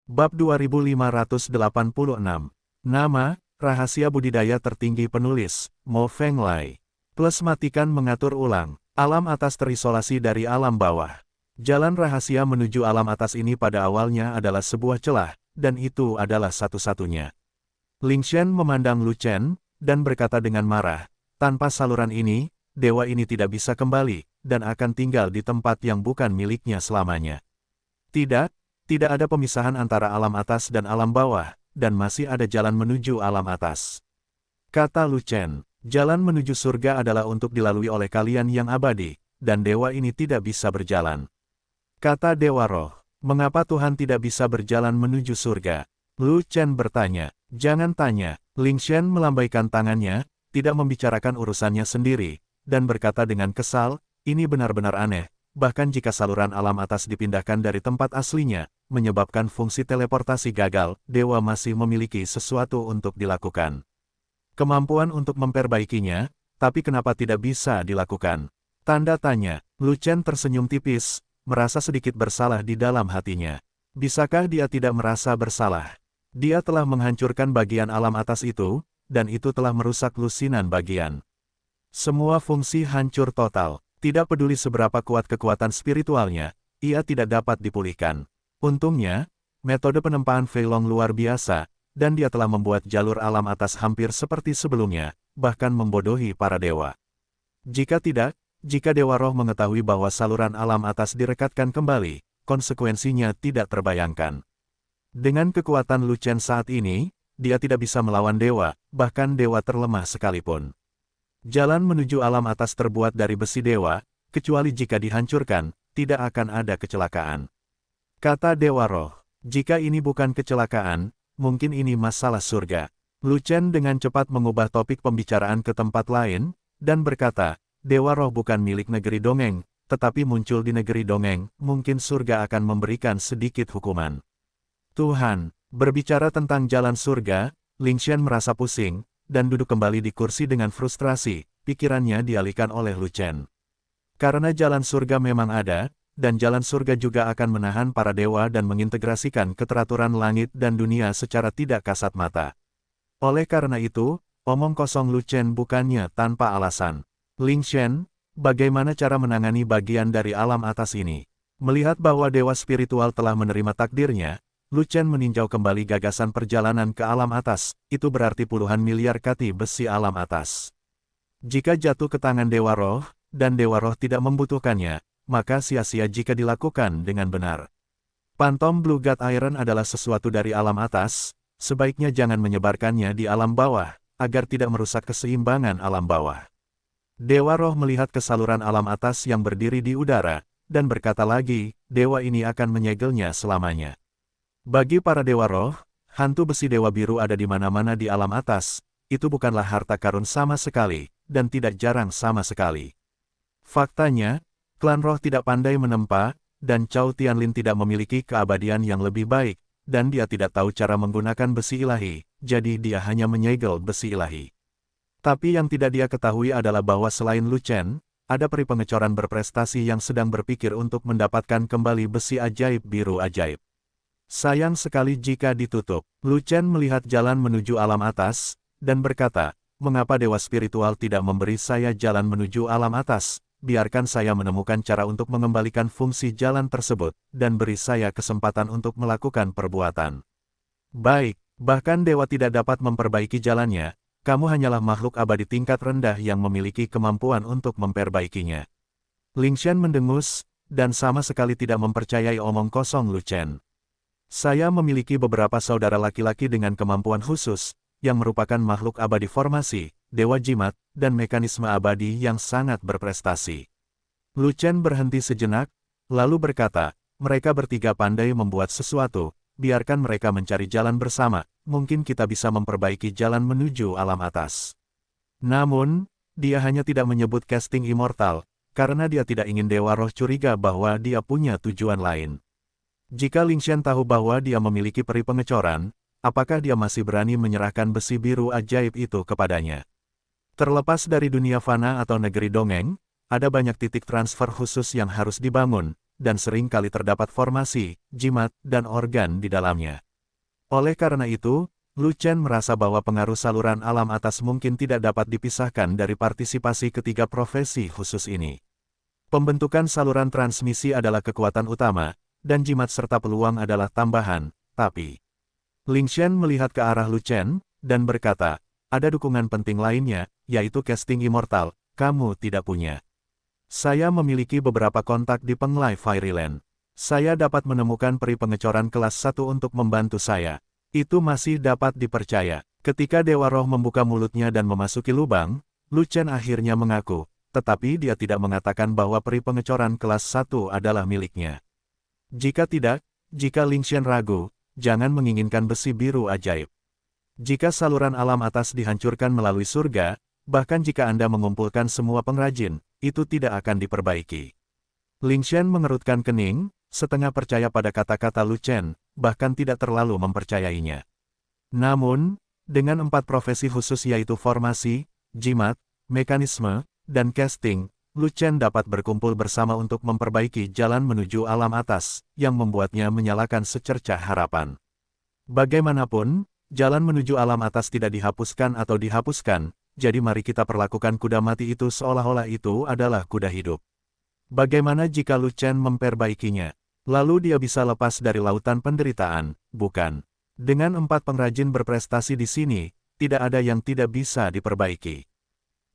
Bab 2586. Nama, rahasia budidaya tertinggi penulis, Mo Feng Lai. Plus matikan mengatur ulang. Alam atas terisolasi dari alam bawah. Jalan rahasia menuju alam atas ini pada awalnya adalah sebuah celah, dan itu adalah satu-satunya. Ling Shen memandang Lu Chen, dan berkata dengan marah, tanpa saluran ini, dewa ini tidak bisa kembali, dan akan tinggal di tempat yang bukan miliknya selamanya. Tidak ada pemisahan antara alam atas dan alam bawah, dan masih ada jalan menuju alam atas. Kata Lu Chen, jalan menuju surga adalah untuk dilalui oleh kalian yang abadi, dan dewa ini tidak bisa berjalan. Kata Dewa Roh, mengapa Tuhan tidak bisa berjalan menuju surga? Lu Chen bertanya, jangan tanya. Ling Shen melambaikan tangannya, tidak membicarakan urusannya sendiri, dan berkata dengan kesal, ini benar-benar aneh. Bahkan jika saluran alam atas dipindahkan dari tempat aslinya, menyebabkan fungsi teleportasi gagal, dewa masih memiliki sesuatu untuk dilakukan. Kemampuan untuk memperbaikinya, tapi kenapa tidak bisa dilakukan? Tanda tanya. Lu Chen tersenyum tipis, merasa sedikit bersalah di dalam hatinya. Bisakah dia tidak merasa bersalah? Dia telah menghancurkan bagian alam atas itu, dan itu telah merusak lusinan bagian. Semua fungsi hancur total. Tidak peduli seberapa kuat kekuatan spiritualnya, ia tidak dapat dipulihkan. Untungnya, metode penempaan Fei Long luar biasa, dan dia telah membuat jalur alam atas hampir seperti sebelumnya, bahkan membodohi para dewa. Jika Dewa Roh mengetahui bahwa saluran alam atas direkatkan kembali, konsekuensinya tidak terbayangkan. Dengan kekuatan Lu Chen saat ini, dia tidak bisa melawan dewa, bahkan dewa terlemah sekalipun. Jalan menuju alam atas terbuat dari besi dewa, kecuali jika dihancurkan, tidak akan ada kecelakaan. Kata Dewa Roh, jika ini bukan kecelakaan, mungkin ini masalah surga. Lu Chen dengan cepat mengubah topik pembicaraan ke tempat lain, dan berkata, Dewa Roh bukan milik negeri dongeng, tetapi muncul di negeri dongeng, mungkin surga akan memberikan sedikit hukuman. Tuhan, berbicara tentang jalan surga, Ling Shen merasa pusing, dan duduk kembali di kursi dengan frustrasi, pikirannya dialihkan oleh Lu Chen. Karena jalan surga memang ada, dan jalan surga juga akan menahan para dewa dan mengintegrasikan keteraturan langit dan dunia secara tidak kasat mata. Oleh karena itu, omong kosong Lu Chen bukannya tanpa alasan. Ling Shen, bagaimana cara menangani bagian dari alam atas ini? Melihat bahwa dewa spiritual telah menerima takdirnya, Lu Chen meninjau kembali gagasan perjalanan ke alam atas, itu berarti puluhan miliar kati besi alam atas. Jika jatuh ke tangan Dewa Roh, dan Dewa Roh tidak membutuhkannya, maka sia-sia jika dilakukan dengan benar. Pantom Blue God Iron adalah sesuatu dari alam atas, sebaiknya jangan menyebarkannya di alam bawah, agar tidak merusak keseimbangan alam bawah. Dewa Roh melihat ke saluran alam atas yang berdiri di udara, dan berkata lagi, dewa ini akan menyegelnya selamanya. Bagi para Dewa Roh, hantu besi Dewa Biru ada di mana-mana di alam atas, itu bukanlah harta karun sama sekali, dan tidak jarang sama sekali. Faktanya, klan roh tidak pandai menempa, dan Cao Tianlin tidak memiliki keabadian yang lebih baik, dan dia tidak tahu cara menggunakan besi ilahi, jadi dia hanya menyegel besi ilahi. Tapi yang tidak dia ketahui adalah bahwa selain Lu Chen, ada peri pengecoran berprestasi yang sedang berpikir untuk mendapatkan kembali besi ajaib biru ajaib. Sayang sekali jika ditutup. Lu Chen melihat jalan menuju alam atas, dan berkata, mengapa dewa spiritual tidak memberi saya jalan menuju alam atas, biarkan saya menemukan cara untuk mengembalikan fungsi jalan tersebut, dan beri saya kesempatan untuk melakukan perbuatan. Baik, bahkan dewa tidak dapat memperbaiki jalannya, kamu hanyalah makhluk abadi tingkat rendah yang memiliki kemampuan untuk memperbaikinya. Ling Shen mendengus, dan sama sekali tidak mempercayai omong kosong Lu Chen. Saya memiliki beberapa saudara laki-laki dengan kemampuan khusus, yang merupakan makhluk abadi formasi, dewa jimat, dan mekanisme abadi yang sangat berprestasi. Lu Chen berhenti sejenak, lalu berkata, mereka bertiga pandai membuat sesuatu, biarkan mereka mencari jalan bersama, mungkin kita bisa memperbaiki jalan menuju alam atas. Namun, dia hanya tidak menyebut casting immortal, karena dia tidak ingin Dewa Roh curiga bahwa dia punya tujuan lain. Jika Ling Shen tahu bahwa dia memiliki peri pengecoran, apakah dia masih berani menyerahkan besi biru ajaib itu kepadanya? Terlepas dari dunia fana atau negeri dongeng, ada banyak titik transfer khusus yang harus dibangun, dan sering kali terdapat formasi, jimat, dan organ di dalamnya. Oleh karena itu, Lu Chen merasa bahwa pengaruh saluran alam atas mungkin tidak dapat dipisahkan dari partisipasi ketiga profesi khusus ini. Pembentukan saluran transmisi adalah kekuatan utama, dan jimat serta peluang adalah tambahan, tapi Ling Chen melihat ke arah Lu Chen, dan berkata, ada dukungan penting lainnya, yaitu casting immortal, kamu tidak punya. Saya memiliki beberapa kontak di Penglai Fairyland. Saya dapat menemukan peri pengecoran kelas 1 untuk membantu saya. Itu masih dapat dipercaya. Ketika Dewa Roh membuka mulutnya dan memasuki lubang, Lu Chen akhirnya mengaku, tetapi dia tidak mengatakan bahwa peri pengecoran kelas 1 adalah miliknya. Jika tidak, jika Ling Chen ragu, jangan menginginkan besi biru ajaib. Jika saluran alam atas dihancurkan melalui surga, bahkan jika Anda mengumpulkan semua pengrajin, itu tidak akan diperbaiki. Ling Chen mengerutkan kening, setengah percaya pada kata-kata Lu Chen, bahkan tidak terlalu mempercayainya. Namun, dengan 4 profesi khusus yaitu formasi, jimat, mekanisme, dan casting, Lu Chen dapat berkumpul bersama untuk memperbaiki jalan menuju alam atas, yang membuatnya menyalakan secercah harapan. Bagaimanapun, jalan menuju alam atas tidak dihapuskan atau dihapuskan, jadi mari kita perlakukan kuda mati itu seolah-olah itu adalah kuda hidup. Bagaimana jika Lu Chen memperbaikinya? Lalu dia bisa lepas dari lautan penderitaan, bukan? Dengan 4 pengrajin berprestasi di sini, tidak ada yang tidak bisa diperbaiki.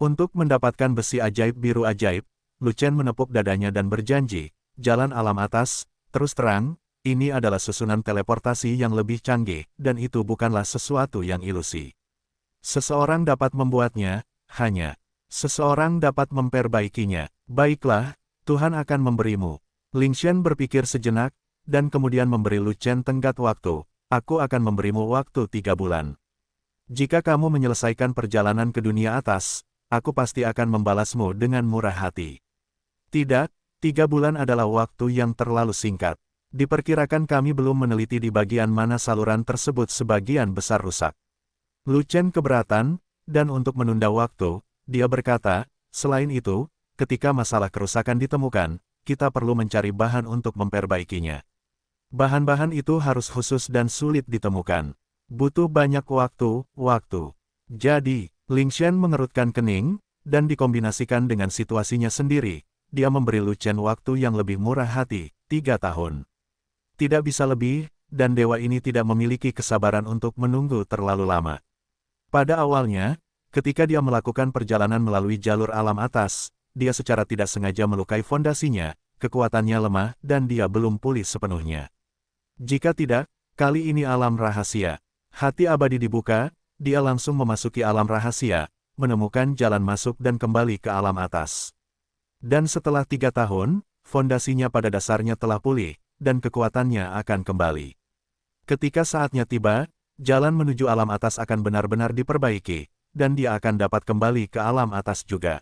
Untuk mendapatkan besi ajaib biru ajaib, Lu Chen menepuk dadanya dan berjanji, jalan alam atas, terus terang, ini adalah susunan teleportasi yang lebih canggih, dan itu bukanlah sesuatu yang ilusi. Seseorang dapat membuatnya, hanya seseorang dapat memperbaikinya. Baiklah, Tuhan akan memberimu. Ling Chen berpikir sejenak, dan kemudian memberi Lu Chen tenggat waktu. Aku akan memberimu waktu 3 bulan. Jika kamu menyelesaikan perjalanan ke dunia atas, aku pasti akan membalasmu dengan murah hati. Tidak, 3 bulan adalah waktu yang terlalu singkat. Diperkirakan kami belum meneliti di bagian mana saluran tersebut sebagian besar rusak. Lu Chen keberatan, dan untuk menunda waktu, dia berkata, selain itu, ketika masalah kerusakan ditemukan, kita perlu mencari bahan untuk memperbaikinya. Bahan-bahan itu harus khusus dan sulit ditemukan. Butuh banyak waktu. Jadi, Ling Chen mengerutkan kening, dan dikombinasikan dengan situasinya sendiri, dia memberi Lu Chen waktu yang lebih murah hati, 3 tahun. Tidak bisa lebih, dan dewa ini tidak memiliki kesabaran untuk menunggu terlalu lama. Pada awalnya, ketika dia melakukan perjalanan melalui jalur alam atas, dia secara tidak sengaja melukai fondasinya, kekuatannya lemah dan dia belum pulih sepenuhnya. Jika tidak, kali ini alam rahasia. Hati abadi dibuka, dia langsung memasuki alam rahasia, menemukan jalan masuk dan kembali ke alam atas. Dan setelah 3 tahun, fondasinya pada dasarnya telah pulih, dan kekuatannya akan kembali. Ketika saatnya tiba, jalan menuju alam atas akan benar-benar diperbaiki, dan dia akan dapat kembali ke alam atas juga.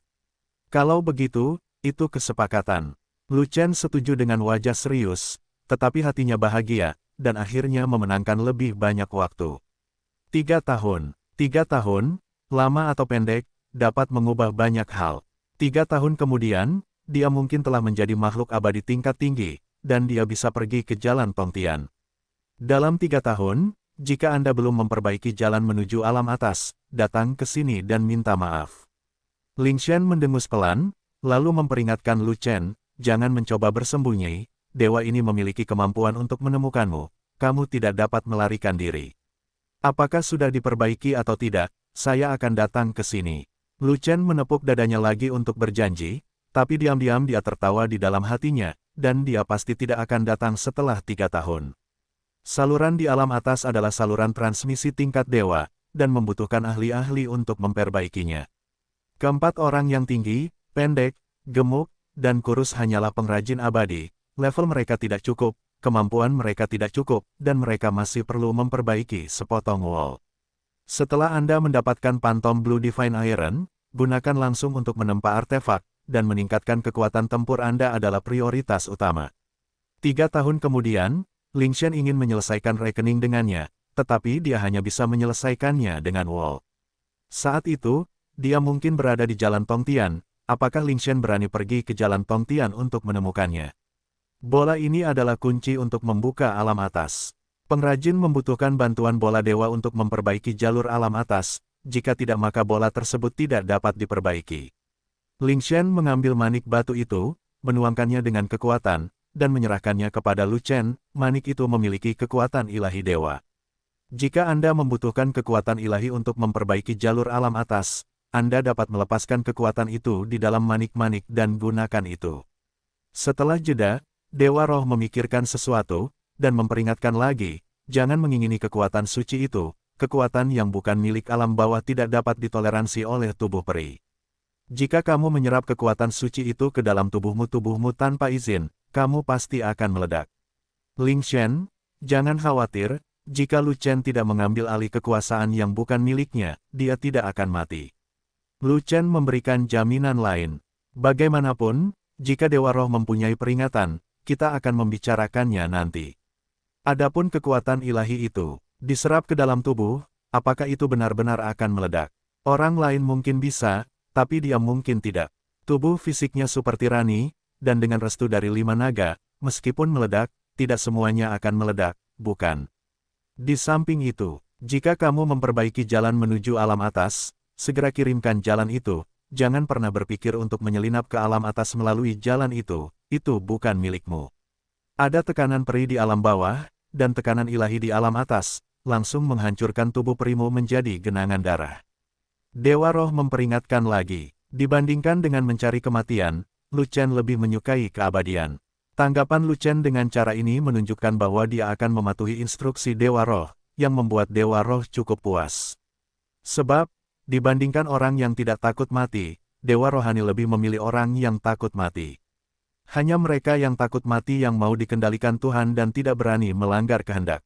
Kalau begitu, itu kesepakatan. Lu Chen setuju dengan wajah serius, tetapi hatinya bahagia, dan akhirnya memenangkan lebih banyak waktu. 3 tahun. 3 tahun, lama atau pendek, dapat mengubah banyak hal. 3 tahun kemudian, dia mungkin telah menjadi makhluk abadi tingkat tinggi, dan dia bisa pergi ke jalan Tongtian. Dalam 3 tahun, jika Anda belum memperbaiki jalan menuju alam atas, datang ke sini dan minta maaf. Ling Chen mendengus pelan, lalu memperingatkan Lu Chen, jangan mencoba bersembunyi, dewa ini memiliki kemampuan untuk menemukanmu, kamu tidak dapat melarikan diri. Apakah sudah diperbaiki atau tidak, saya akan datang ke sini. Lu Chen menepuk dadanya lagi untuk berjanji, tapi diam-diam dia tertawa di dalam hatinya, dan dia pasti tidak akan datang setelah 3 tahun. Saluran di alam atas adalah saluran transmisi tingkat dewa, dan membutuhkan ahli-ahli untuk memperbaikinya. Keempat orang yang tinggi, pendek, gemuk, dan kurus hanyalah pengrajin abadi. Level mereka tidak cukup, kemampuan mereka tidak cukup, dan mereka masih perlu memperbaiki sepotong wall. Setelah Anda mendapatkan Phantom Blue Divine Iron, gunakan langsung untuk menempa artefak, dan meningkatkan kekuatan tempur Anda adalah prioritas utama. 3 tahun kemudian, Ling Chen ingin menyelesaikan rekening dengannya, tetapi dia hanya bisa menyelesaikannya dengan wall. Saat itu, dia mungkin berada di jalan Tongtian. Apakah Ling Chen berani pergi ke jalan Tongtian untuk menemukannya? Bola ini adalah kunci untuk membuka alam atas. Pengrajin membutuhkan bantuan bola dewa untuk memperbaiki jalur alam atas, jika tidak maka bola tersebut tidak dapat diperbaiki. Ling Shen mengambil manik batu itu, menuangkannya dengan kekuatan, dan menyerahkannya kepada Lu Chen. Manik itu memiliki kekuatan ilahi dewa. Jika Anda membutuhkan kekuatan ilahi untuk memperbaiki jalur alam atas, Anda dapat melepaskan kekuatan itu di dalam manik-manik dan gunakan itu. Setelah jeda, Dewa Roh memikirkan sesuatu, dan memperingatkan lagi, jangan mengingini kekuatan suci itu, kekuatan yang bukan milik alam bawah tidak dapat ditoleransi oleh tubuh peri. Jika kamu menyerap kekuatan suci itu ke dalam tubuhmu tanpa izin, kamu pasti akan meledak. Ling Shen, jangan khawatir, jika Lu Chen tidak mengambil alih kekuasaan yang bukan miliknya, dia tidak akan mati. Lu Chen memberikan jaminan lain. Bagaimanapun, jika Dewa Roh mempunyai peringatan, kita akan membicarakannya nanti. Adapun kekuatan ilahi itu, diserap ke dalam tubuh, apakah itu benar-benar akan meledak? Orang lain mungkin bisa, tapi dia mungkin tidak. Tubuh fisiknya seperti Rani, dan dengan restu dari 5 naga, meskipun meledak, tidak semuanya akan meledak, bukan? Di samping itu, jika kamu memperbaiki jalan menuju alam atas, segera kirimkan jalan itu, jangan pernah berpikir untuk menyelinap ke alam atas melalui jalan itu bukan milikmu. Ada tekanan peri di alam bawah, dan tekanan ilahi di alam atas, langsung menghancurkan tubuh perimu menjadi genangan darah. Dewa Roh memperingatkan lagi, dibandingkan dengan mencari kematian, Lu Chen lebih menyukai keabadian. Tanggapan Lu Chen dengan cara ini menunjukkan bahwa dia akan mematuhi instruksi Dewa Roh, yang membuat Dewa Roh cukup puas. Sebab, dibandingkan orang yang tidak takut mati, Dewa Rohani lebih memilih orang yang takut mati. Hanya mereka yang takut mati yang mau dikendalikan Tuhan dan tidak berani melanggar kehendak.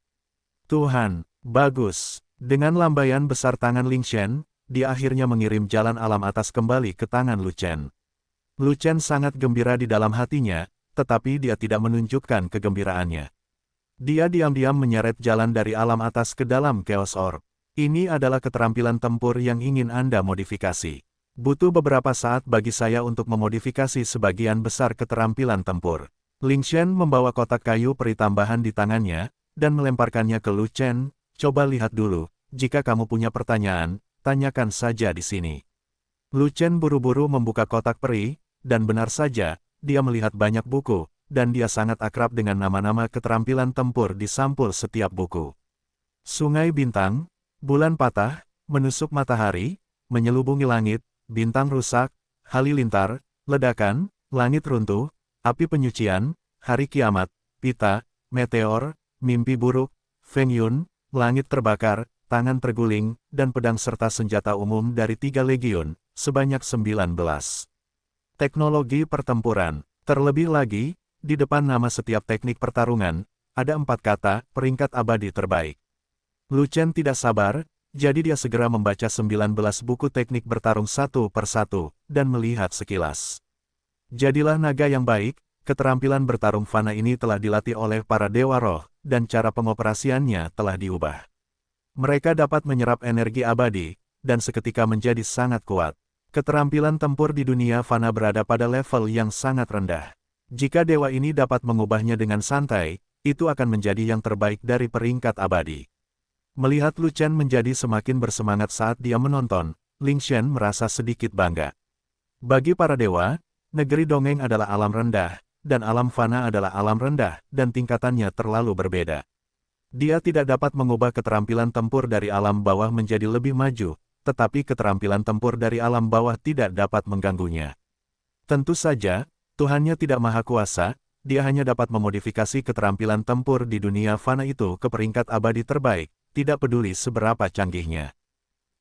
Tuhan, bagus. Dengan lambaian besar tangan Ling Shen, dia akhirnya mengirim jalan alam atas kembali ke tangan Lu Chen. Lu Chen sangat gembira di dalam hatinya, tetapi dia tidak menunjukkan kegembiraannya. Dia diam-diam menyeret jalan dari alam atas ke dalam Chaos Orb. Ini adalah keterampilan tempur yang ingin Anda modifikasi. Butuh beberapa saat bagi saya untuk memodifikasi sebagian besar keterampilan tempur. Ling Shen membawa kotak kayu peri tambahan di tangannya, dan melemparkannya ke Lu Chen. Coba lihat dulu, jika kamu punya pertanyaan, tanyakan saja di sini. Lu Chen buru-buru membuka kotak peri, dan benar saja, dia melihat banyak buku, dan dia sangat akrab dengan nama-nama keterampilan tempur di sampul setiap buku. Sungai bintang, bulan patah, menusuk matahari, menyelubungi langit, bintang rusak, halilintar, ledakan, langit runtuh, api penyucian, hari kiamat, pita, meteor, mimpi buruk, Feng Yun, langit terbakar, tangan terguling, dan pedang serta senjata umum dari 3 legiun, sebanyak 19. Teknologi pertempuran. Terlebih lagi, di depan nama setiap teknik pertarungan, ada 4 kata, peringkat abadi terbaik. Lu Chen tidak sabar, jadi dia segera membaca 19 buku teknik bertarung satu per satu, dan melihat sekilas. Jadilah naga yang baik, keterampilan bertarung fana ini telah dilatih oleh para Dewa Roh, dan cara pengoperasiannya telah diubah. Mereka dapat menyerap energi abadi, dan seketika menjadi sangat kuat. Keterampilan tempur di dunia fana berada pada level yang sangat rendah. Jika dewa ini dapat mengubahnya dengan santai, itu akan menjadi yang terbaik dari peringkat abadi. Melihat Lu Chen menjadi semakin bersemangat saat dia menonton, Ling Shen merasa sedikit bangga. Bagi para dewa, negeri dongeng adalah alam rendah, dan alam fana adalah alam rendah, dan tingkatannya terlalu berbeda. Dia tidak dapat mengubah keterampilan tempur dari alam bawah menjadi lebih maju, tetapi keterampilan tempur dari alam bawah tidak dapat mengganggunya. Tentu saja, Tuhannya tidak maha kuasa, dia hanya dapat memodifikasi keterampilan tempur di dunia fana itu ke peringkat abadi terbaik, tidak peduli seberapa canggihnya.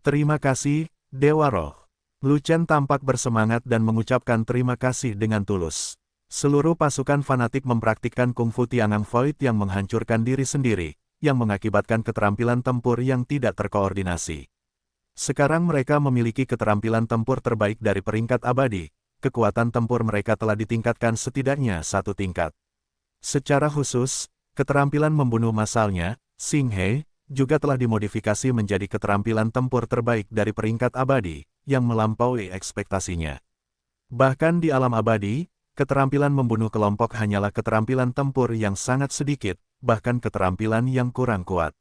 Terima kasih, Dewa Roh. Lu Chen tampak bersemangat dan mengucapkan terima kasih dengan tulus. Seluruh pasukan fanatik mempraktikkan kungfu Tiangang Void yang menghancurkan diri sendiri, yang mengakibatkan keterampilan tempur yang tidak terkoordinasi. Sekarang mereka memiliki keterampilan tempur terbaik dari peringkat abadi, kekuatan tempur mereka telah ditingkatkan setidaknya 1 tingkat. Secara khusus, keterampilan membunuh massalnya, Xing He, juga telah dimodifikasi menjadi keterampilan tempur terbaik dari peringkat abadi, yang melampaui ekspektasinya. Bahkan di alam abadi, keterampilan membunuh kelompok hanyalah keterampilan tempur yang sangat sedikit, bahkan keterampilan yang kurang kuat.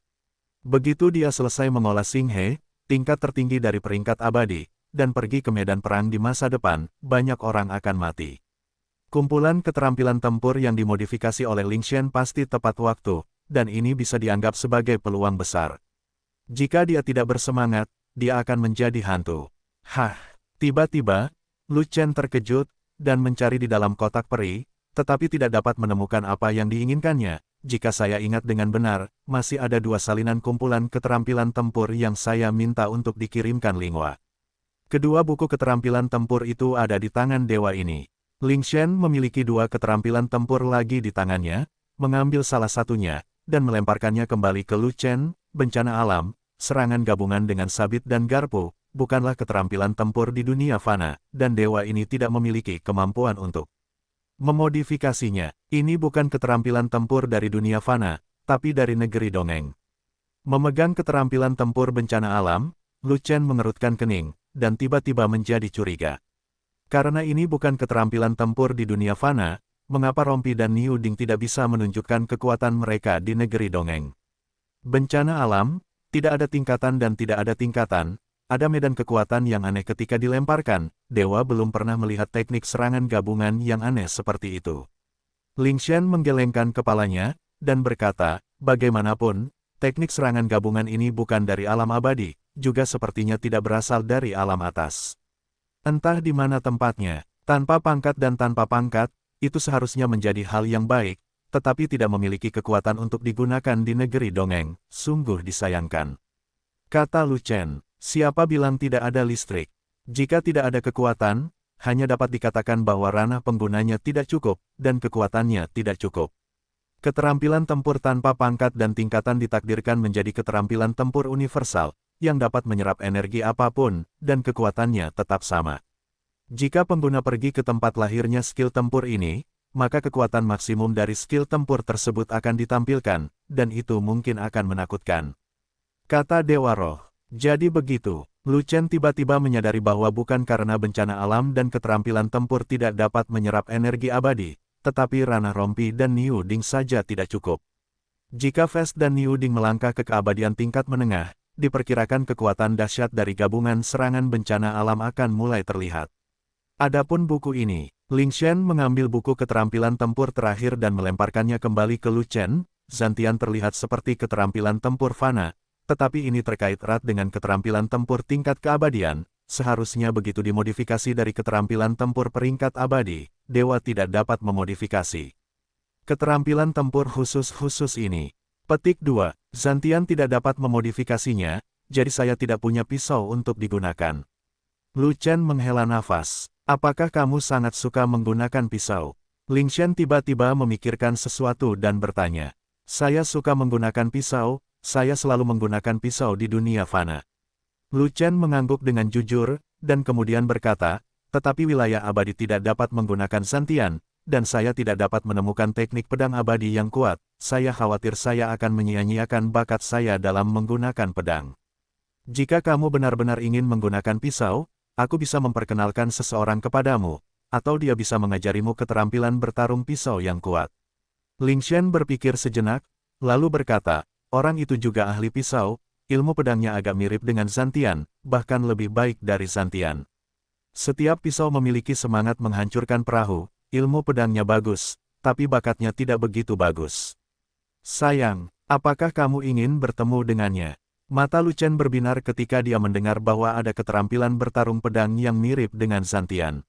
Begitu dia selesai mengolah Xinghe, tingkat tertinggi dari peringkat abadi, dan pergi ke medan perang di masa depan, banyak orang akan mati. Kumpulan keterampilan tempur yang dimodifikasi oleh Ling Xian pasti tepat waktu, dan ini bisa dianggap sebagai peluang besar. Jika dia tidak bersemangat, dia akan menjadi hantu. Hah! Tiba-tiba, Lu Chen terkejut, dan mencari di dalam kotak peri, tetapi tidak dapat menemukan apa yang diinginkannya. Jika saya ingat dengan benar, masih ada 2 salinan kumpulan keterampilan tempur yang saya minta untuk dikirimkan Linghua. Kedua buku keterampilan tempur itu ada di tangan dewa ini. Ling Xian memiliki 2 keterampilan tempur lagi di tangannya, mengambil salah satunya, dan melemparkannya kembali ke Lu Chen. Bencana alam, serangan gabungan dengan sabit dan garpu, bukanlah keterampilan tempur di dunia fana, dan dewa ini tidak memiliki kemampuan untuk memodifikasinya. Ini bukan keterampilan tempur dari dunia fana, tapi dari negeri dongeng. Memegang keterampilan tempur bencana alam, Lu Chen mengerutkan kening, dan tiba-tiba menjadi curiga. Karena ini bukan keterampilan tempur di dunia fana, mengapa Rompi dan Niu Ding tidak bisa menunjukkan kekuatan mereka di negeri dongeng? Bencana alam, tidak ada tingkatan dan tidak ada tingkatan, ada medan kekuatan yang aneh ketika dilemparkan, dewa belum pernah melihat teknik serangan gabungan yang aneh seperti itu. Ling Xian menggelengkan kepalanya, dan berkata, bagaimanapun, teknik serangan gabungan ini bukan dari alam abadi, juga sepertinya tidak berasal dari alam atas. Entah di mana tempatnya, tanpa pangkat dan tanpa pangkat, itu seharusnya menjadi hal yang baik, tetapi tidak memiliki kekuatan untuk digunakan di negeri dongeng, sungguh disayangkan. Kata Lu Chen. Siapa bilang tidak ada listrik? Jika tidak ada kekuatan, hanya dapat dikatakan bahwa ranah penggunanya tidak cukup, dan kekuatannya tidak cukup. Keterampilan tempur tanpa pangkat dan tingkatan ditakdirkan menjadi keterampilan tempur universal, yang dapat menyerap energi apapun, dan kekuatannya tetap sama. Jika pengguna pergi ke tempat lahirnya skill tempur ini, maka kekuatan maksimum dari skill tempur tersebut akan ditampilkan, dan itu mungkin akan menakutkan. Kata Dewa Roh. Jadi begitu, Lu Chen tiba-tiba menyadari bahwa bukan karena bencana alam dan keterampilan tempur tidak dapat menyerap energi abadi, tetapi ranah Rompi dan Niu Ding saja tidak cukup. Jika Fest dan Niu Ding melangkah ke keabadian tingkat menengah, diperkirakan kekuatan dahsyat dari gabungan serangan bencana alam akan mulai terlihat. Adapun buku ini, Ling Xian mengambil buku keterampilan tempur terakhir dan melemparkannya kembali ke Lu Chen. Zantian terlihat seperti keterampilan tempur fana, tetapi ini terkait erat dengan keterampilan tempur tingkat keabadian, seharusnya begitu dimodifikasi dari keterampilan tempur peringkat abadi, dewa tidak dapat memodifikasi keterampilan tempur khusus ini. Petik 2, Zantian tidak dapat memodifikasinya, jadi saya tidak punya pisau untuk digunakan. Lu Chen menghela nafas. Apakah kamu sangat suka menggunakan pisau? Ling Xian tiba-tiba memikirkan sesuatu dan bertanya. Saya suka menggunakan pisau. Saya selalu menggunakan pisau di dunia fana. Lu Chen mengangguk dengan jujur, dan kemudian berkata, tetapi wilayah abadi tidak dapat menggunakan Zantian, dan saya tidak dapat menemukan teknik pedang abadi yang kuat, saya khawatir saya akan menyia-nyiakan bakat saya dalam menggunakan pedang. Jika kamu benar-benar ingin menggunakan pisau, aku bisa memperkenalkan seseorang kepadamu, atau dia bisa mengajarimu keterampilan bertarung pisau yang kuat. Ling Xian berpikir sejenak, lalu berkata, orang itu juga ahli pisau, ilmu pedangnya agak mirip dengan Zantian, bahkan lebih baik dari Zantian. Setiap pisau memiliki semangat menghancurkan perahu, ilmu pedangnya bagus, tapi bakatnya tidak begitu bagus. Sayang, apakah kamu ingin bertemu dengannya? Mata Lu Chen berbinar ketika dia mendengar bahwa ada keterampilan bertarung pedang yang mirip dengan Zantian.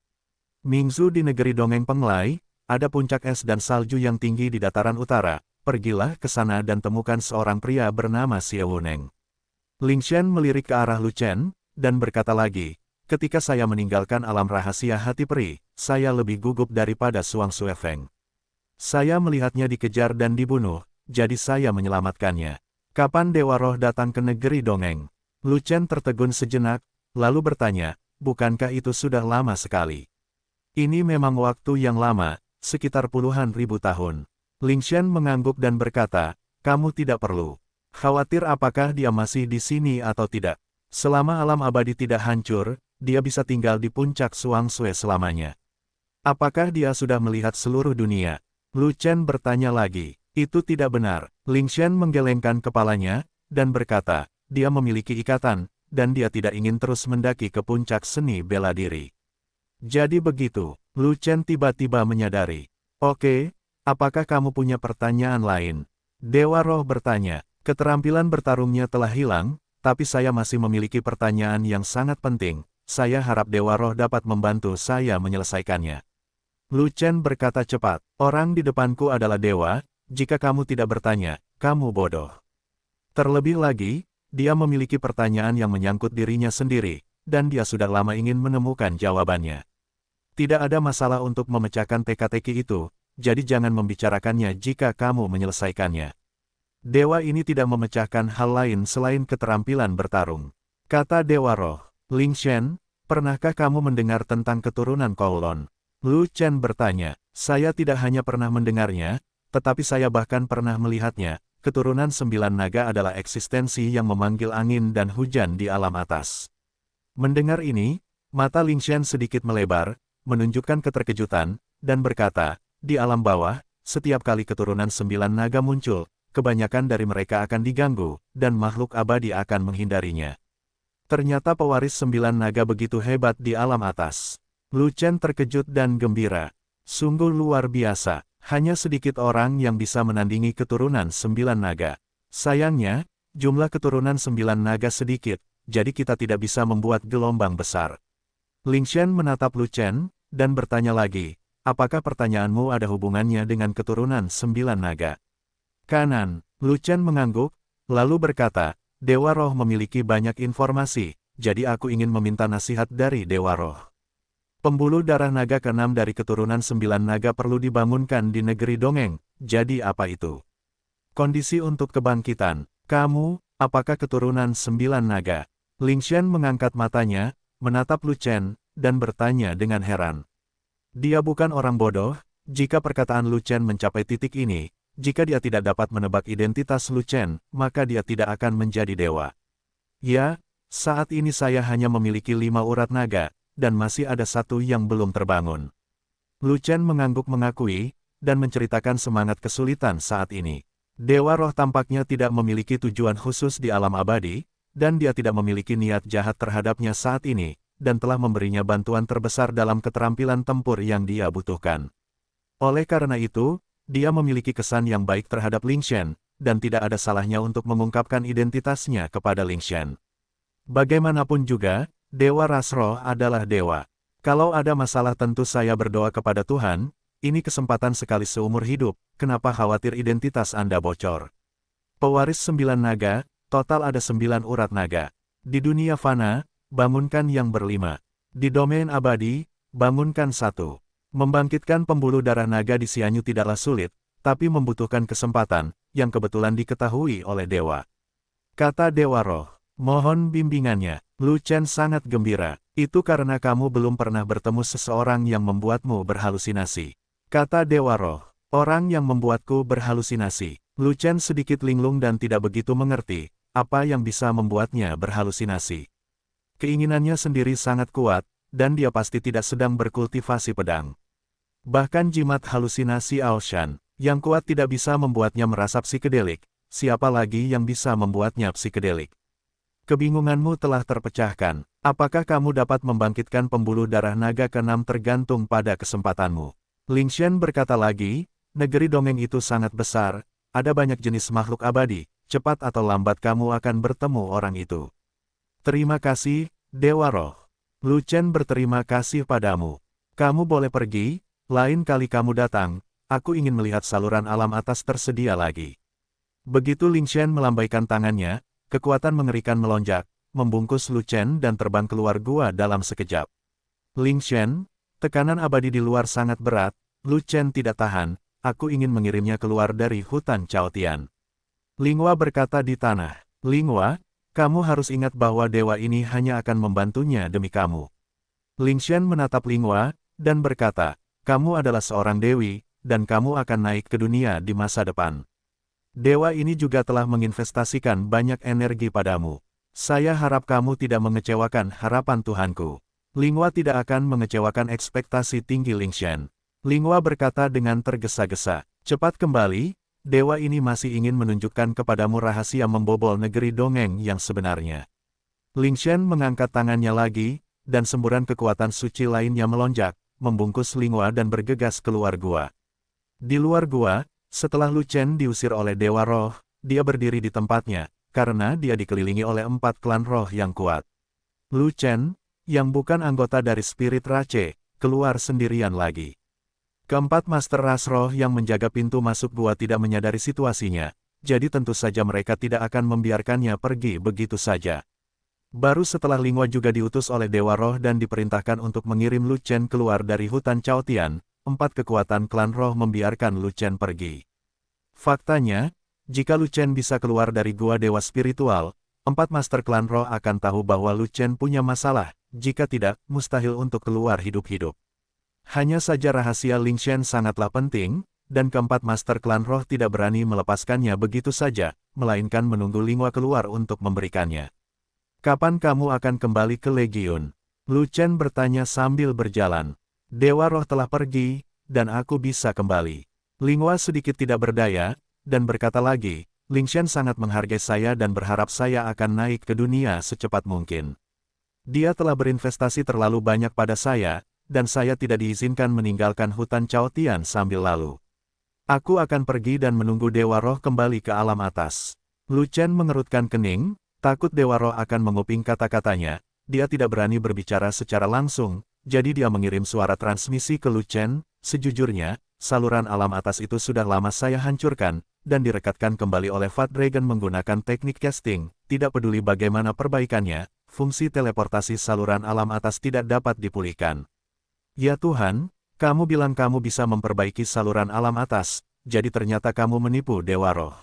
Mingzu di negeri dongeng Penglai, ada puncak es dan salju yang tinggi di dataran utara. Pergilah ke sana dan temukan seorang pria bernama Xie Wuneng. Ling Xian melirik ke arah Lu Chen, dan berkata lagi, ketika saya meninggalkan alam rahasia hati peri, saya lebih gugup daripada Suang Suefeng. Saya melihatnya dikejar dan dibunuh, jadi saya menyelamatkannya. Kapan Dewa Roh datang ke negeri dongeng? Lu Chen tertegun sejenak, lalu bertanya, bukankah itu sudah lama sekali? Ini memang waktu yang lama, sekitar puluhan ribu tahun. Ling Xian mengangguk dan berkata, kamu tidak perlu khawatir apakah dia masih di sini atau tidak. Selama alam abadi tidak hancur, dia bisa tinggal di puncak Suang Sue selamanya. Apakah dia sudah melihat seluruh dunia? Lu Chen bertanya lagi. Itu tidak benar. Ling Chen menggelengkan kepalanya, dan berkata, dia memiliki ikatan, dan dia tidak ingin terus mendaki ke puncak seni bela diri. Jadi begitu, Lu Chen tiba-tiba menyadari. Oke, apakah kamu punya pertanyaan lain? Dewa Roh bertanya, keterampilan bertarungnya telah hilang, tapi saya masih memiliki pertanyaan yang sangat penting. Saya harap Dewa Roh dapat membantu saya menyelesaikannya. Lu Chen berkata cepat, orang di depanku adalah dewa, jika kamu tidak bertanya, kamu bodoh. Terlebih lagi, dia memiliki pertanyaan yang menyangkut dirinya sendiri, dan dia sudah lama ingin menemukan jawabannya. Tidak ada masalah untuk memecahkan teka-teki itu, jadi jangan membicarakannya jika kamu menyelesaikannya. Dewa ini tidak memecahkan hal lain selain keterampilan bertarung. Kata Dewa Roh, Ling Chen, pernahkah kamu mendengar tentang keturunan Kowloon? Lu Chen bertanya, saya tidak hanya pernah mendengarnya, tetapi saya bahkan pernah melihatnya. Keturunan 9 naga adalah eksistensi yang memanggil angin dan hujan di alam atas. Mendengar ini, mata Ling Chen sedikit melebar, menunjukkan keterkejutan, dan berkata, di alam bawah, setiap kali keturunan 9 naga muncul, kebanyakan dari mereka akan diganggu, dan makhluk abadi akan menghindarinya. Ternyata pewaris 9 naga begitu hebat di alam atas. Lu Chen terkejut dan gembira. Sungguh luar biasa, hanya sedikit orang yang bisa menandingi keturunan 9 naga. Sayangnya, jumlah keturunan 9 naga sedikit, jadi kita tidak bisa membuat gelombang besar. Ling Chen menatap Lu Chen, dan bertanya lagi, apakah pertanyaanmu ada hubungannya dengan keturunan 9 naga? Kanan, Lu Chen mengangguk, lalu berkata, Dewa Roh memiliki banyak informasi, jadi aku ingin meminta nasihat dari Dewa Roh. Pembuluh darah naga ke-6 dari keturunan 9 naga perlu dibangunkan di negeri dongeng, jadi apa itu? Kondisi untuk kebangkitan, kamu, apakah keturunan 9 naga? Ling Chen mengangkat matanya, menatap Lu Chen, dan bertanya dengan heran. Dia bukan orang bodoh, jika perkataan Lu Chen mencapai titik ini, jika dia tidak dapat menebak identitas Lu Chen, maka dia tidak akan menjadi dewa. Ya, saat ini saya hanya memiliki 5 urat naga, dan masih ada satu yang belum terbangun. Lu Chen mengangguk mengakui, dan menceritakan semangat kesulitan saat ini. Dewa Roh tampaknya tidak memiliki tujuan khusus di alam abadi, dan dia tidak memiliki niat jahat terhadapnya saat ini, dan telah memberinya bantuan terbesar dalam keterampilan tempur yang dia butuhkan. Oleh karena itu, dia memiliki kesan yang baik terhadap Ling Chen, dan tidak ada salahnya untuk mengungkapkan identitasnya kepada Ling Chen. Bagaimanapun juga, Dewa Ras Roh adalah dewa. Kalau ada masalah tentu saya berdoa kepada Tuhan, ini kesempatan sekali seumur hidup, kenapa khawatir identitas Anda bocor? Pewaris 9 naga, total ada 9 urat naga. Di dunia fana, bangunkan yang berlima. Di domain abadi, bangunkan satu. Membangkitkan pembuluh darah naga di Xianyu tidaklah sulit, tapi membutuhkan kesempatan, yang kebetulan diketahui oleh dewa. Kata Dewa Roh, mohon bimbingannya. Lu Chen sangat gembira, itu karena kamu belum pernah bertemu seseorang yang membuatmu berhalusinasi. Kata Dewa Roh, orang yang membuatku berhalusinasi. Lu Chen sedikit linglung dan tidak begitu mengerti, apa yang bisa membuatnya berhalusinasi. Keinginannya sendiri sangat kuat, dan dia pasti tidak sedang berkultivasi pedang. Bahkan jimat halusinasi Aoshan, yang kuat tidak bisa membuatnya merasa psikedelik, siapa lagi yang bisa membuatnya psikedelik? Kebingunganmu telah terpecahkan. Apakah kamu dapat membangkitkan pembuluh darah naga ke-6 tergantung pada kesempatanmu? Ling Chen berkata lagi, negeri dongeng itu sangat besar, ada banyak jenis makhluk abadi, cepat atau lambat kamu akan bertemu orang itu. Terima kasih, Dewa Roh. Lu Chen berterima kasih padamu. Kamu boleh pergi, lain kali kamu datang, aku ingin melihat saluran alam atas tersedia lagi. Begitu Ling Chen melambaikan tangannya, kekuatan mengerikan melonjak, membungkus Lu Chen dan terbang keluar gua dalam sekejap. Ling Chen, tekanan abadi di luar sangat berat, Lu Chen tidak tahan, aku ingin mengirimnya keluar dari hutan Chaotian. Linghua berkata di tanah, Linghua, kamu harus ingat bahwa dewa ini hanya akan membantunya demi kamu. Ling Chen menatap Linghua, dan berkata, kamu adalah seorang dewi, dan kamu akan naik ke dunia di masa depan. Dewa ini juga telah menginvestasikan banyak energi padamu. Saya harap kamu tidak mengecewakan harapan Tuhanku. Linghua tidak akan mengecewakan ekspektasi tinggi Lingshan. Linghua berkata dengan tergesa-gesa, cepat kembali, dewa ini masih ingin menunjukkan kepadamu rahasia membobol negeri dongeng yang sebenarnya. Lingshan mengangkat tangannya lagi, dan semburan kekuatan suci lainnya melonjak, membungkus Linghua dan bergegas keluar gua. Di luar gua, setelah Lu Chen diusir oleh Dewa Roh, dia berdiri di tempatnya, karena dia dikelilingi oleh 4 klan roh yang kuat. Lu Chen, yang bukan anggota dari Spirit Rache, keluar sendirian lagi. Keempat Master Ras Roh yang menjaga pintu masuk gua tidak menyadari situasinya, jadi tentu saja mereka tidak akan membiarkannya pergi begitu saja. Baru setelah Linghua juga diutus oleh Dewa Roh dan diperintahkan untuk mengirim Lu Chen keluar dari hutan Chaotian, 4 kekuatan klan roh membiarkan Lu Chen pergi. Faktanya, jika Lu Chen bisa keluar dari gua dewa spiritual, 4 Master Klan Roh akan tahu bahwa Lu Chen punya masalah, jika tidak, mustahil untuk keluar hidup-hidup. Hanya saja rahasia Lingshan sangatlah penting, dan keempat Master Klan Roh tidak berani melepaskannya begitu saja, melainkan menunggu Linghua keluar untuk memberikannya. Kapan kamu akan kembali ke Legiun? Lu Chen bertanya sambil berjalan. Dewa Roh telah pergi, dan aku bisa kembali. Linghua sedikit tidak berdaya, dan berkata lagi, Lingshan sangat menghargai saya dan berharap saya akan naik ke dunia secepat mungkin. Dia telah berinvestasi terlalu banyak pada saya, dan saya tidak diizinkan meninggalkan hutan Chaotian sambil lalu. Aku akan pergi dan menunggu Dewa Roh kembali ke alam atas. Lu Chen mengerutkan kening, takut Dewa Roh akan menguping kata-katanya, dia tidak berani berbicara secara langsung, jadi dia mengirim suara transmisi ke Lu Chen, sejujurnya, saluran alam atas itu sudah lama saya hancurkan, dan direkatkan kembali oleh Fat Dragon menggunakan teknik casting, tidak peduli bagaimana perbaikannya, fungsi teleportasi saluran alam atas tidak dapat dipulihkan. Ya Tuhan, kamu bilang kamu bisa memperbaiki saluran alam atas, jadi ternyata kamu menipu Dewa Roh.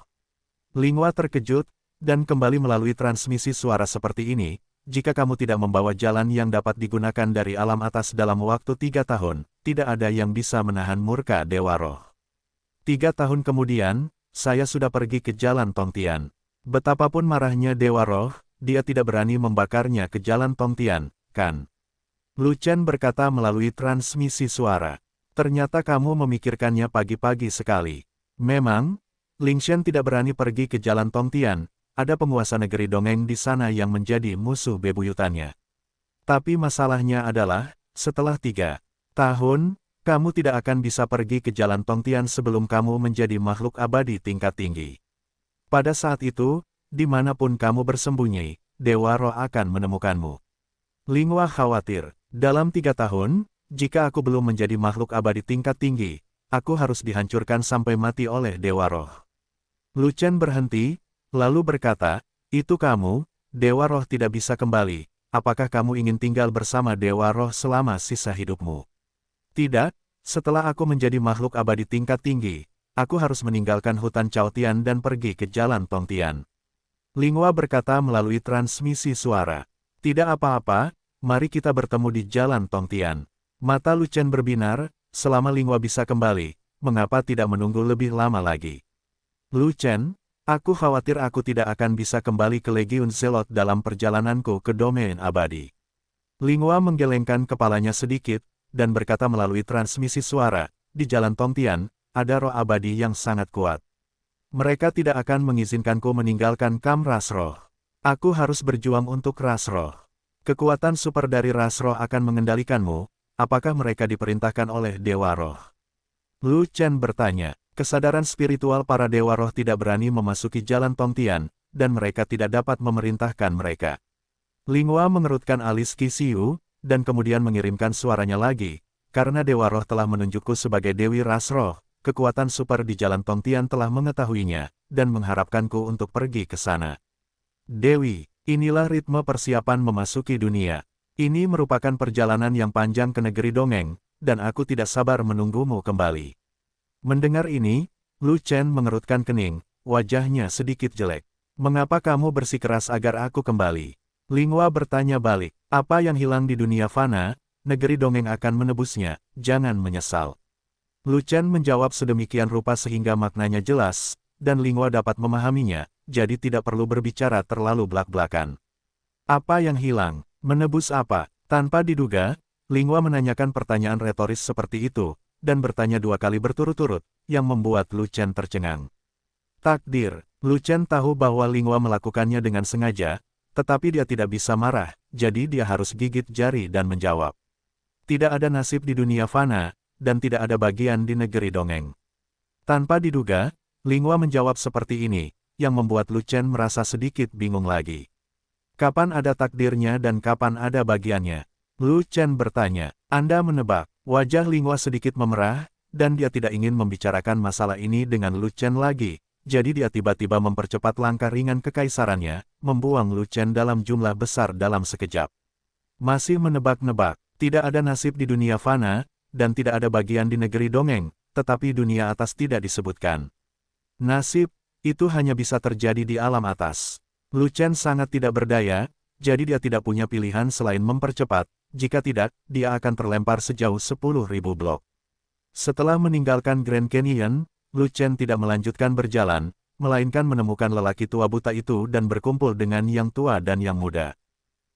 Linghua terkejut, dan kembali melalui transmisi suara seperti ini, jika kamu tidak membawa jalan yang dapat digunakan dari alam atas dalam waktu 3 tahun, tidak ada yang bisa menahan murka Dewa Roh. 3 tahun kemudian, saya sudah pergi ke Jalan Tongtian. Betapapun marahnya Dewa Roh, dia tidak berani membakarnya ke Jalan Tongtian, kan? Lu Chen berkata melalui transmisi suara. Ternyata kamu memikirkannya pagi-pagi sekali. Memang, Lingshan tidak berani pergi ke Jalan Tongtian, ada penguasa negeri dongeng di sana yang menjadi musuh bebuyutannya. Tapi masalahnya adalah, setelah 3 tahun, kamu tidak akan bisa pergi ke Jalan Tongtian sebelum kamu menjadi makhluk abadi tingkat tinggi. Pada saat itu, dimanapun kamu bersembunyi, Dewa Roh akan menemukanmu. Linghua khawatir, dalam 3 tahun, jika aku belum menjadi makhluk abadi tingkat tinggi, aku harus dihancurkan sampai mati oleh Dewa Roh. Lu Chen berhenti, lalu berkata, itu kamu, Dewa Roh tidak bisa kembali, apakah kamu ingin tinggal bersama Dewa Roh selama sisa hidupmu? Tidak, setelah aku menjadi makhluk abadi tingkat tinggi, aku harus meninggalkan hutan Chaotian dan pergi ke Jalan Tongtian. Linghua berkata melalui transmisi suara, tidak apa-apa, mari kita bertemu di Jalan Tongtian. Mata Lu Chen berbinar, selama Linghua bisa kembali, mengapa tidak menunggu lebih lama lagi? Lu Chen, aku khawatir aku tidak akan bisa kembali ke Legiun Zelot dalam perjalananku ke domain abadi. Linghua menggelengkan kepalanya sedikit, dan berkata melalui transmisi suara, di Jalan Tongtian, ada roh abadi yang sangat kuat. Mereka tidak akan mengizinkanku meninggalkan Kam Ras Roh. Aku harus berjuang untuk Ras Roh. Kekuatan super dari Ras Roh akan mengendalikanmu, apakah mereka diperintahkan oleh Dewa Roh? Lu Chen bertanya, kesadaran spiritual para Dewa Roh tidak berani memasuki Jalan Tongtian, dan mereka tidak dapat memerintahkan mereka. Linghua mengerutkan alis Qi Xiu, dan kemudian mengirimkan suaranya lagi, karena Dewa Roh telah menunjukku sebagai Dewi Ras Roh, kekuatan super di Jalan Tongtian telah mengetahuinya, dan mengharapkanku untuk pergi ke sana. Dewi, inilah ritme persiapan memasuki dunia. Ini merupakan perjalanan yang panjang ke negeri dongeng, dan aku tidak sabar menunggumu kembali. Mendengar ini, Lu Chen mengerutkan kening, wajahnya sedikit jelek. Mengapa kamu bersikeras agar aku kembali? Linghua bertanya balik, apa yang hilang di dunia fana, negeri dongeng akan menebusnya, jangan menyesal. Lu Chen menjawab sedemikian rupa sehingga maknanya jelas, dan Linghua dapat memahaminya, jadi tidak perlu berbicara terlalu belak-belakan. Apa yang hilang? Menebus apa? Tanpa diduga, Linghua menanyakan pertanyaan retoris seperti itu, dan bertanya 2 kali berturut-turut, yang membuat Lu Chen tercengang. Takdir, Lu Chen tahu bahwa Linghua melakukannya dengan sengaja, tetapi dia tidak bisa marah, jadi dia harus gigit jari dan menjawab. Tidak ada nasib di dunia fana, dan tidak ada bagian di negeri dongeng. Tanpa diduga, Linghua menjawab seperti ini, yang membuat Lu Chen merasa sedikit bingung lagi. Kapan ada takdirnya dan kapan ada bagiannya? Lu Chen bertanya. Anda menebak. Wajah Linghua sedikit memerah, dan dia tidak ingin membicarakan masalah ini dengan Lu Chen lagi. Jadi dia tiba-tiba mempercepat langkah ringan kekaisarannya, membuang Lu Chen dalam jumlah besar dalam sekejap. Masih menebak-nebak, tidak ada nasib di dunia fana, dan tidak ada bagian di negeri dongeng, tetapi dunia atas tidak disebutkan. Nasib, itu hanya bisa terjadi di alam atas. Lu Chen sangat tidak berdaya, jadi dia tidak punya pilihan selain mempercepat, jika tidak, dia akan terlempar sejauh 10.000 blok. Setelah meninggalkan Grand Canyon, Lu Chen tidak melanjutkan berjalan, melainkan menemukan lelaki tua buta itu dan berkumpul dengan yang tua dan yang muda.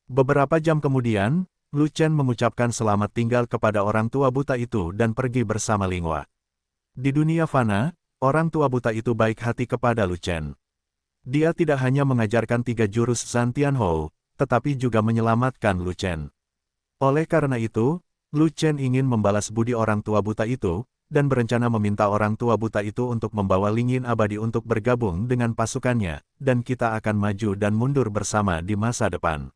Beberapa jam kemudian, Lu Chen mengucapkan selamat tinggal kepada orang tua buta itu dan pergi bersama Linghua. Di dunia fana, orang tua buta itu baik hati kepada Lu Chen. Dia tidak hanya mengajarkan 3 jurus Zantian Hou, tetapi juga menyelamatkan Lu Chen. Oleh karena itu, Lu Chen ingin membalas budi orang tua buta itu, dan berencana meminta orang tua buta itu untuk membawa Lingyin abadi untuk bergabung dengan pasukannya, dan kita akan maju dan mundur bersama di masa depan.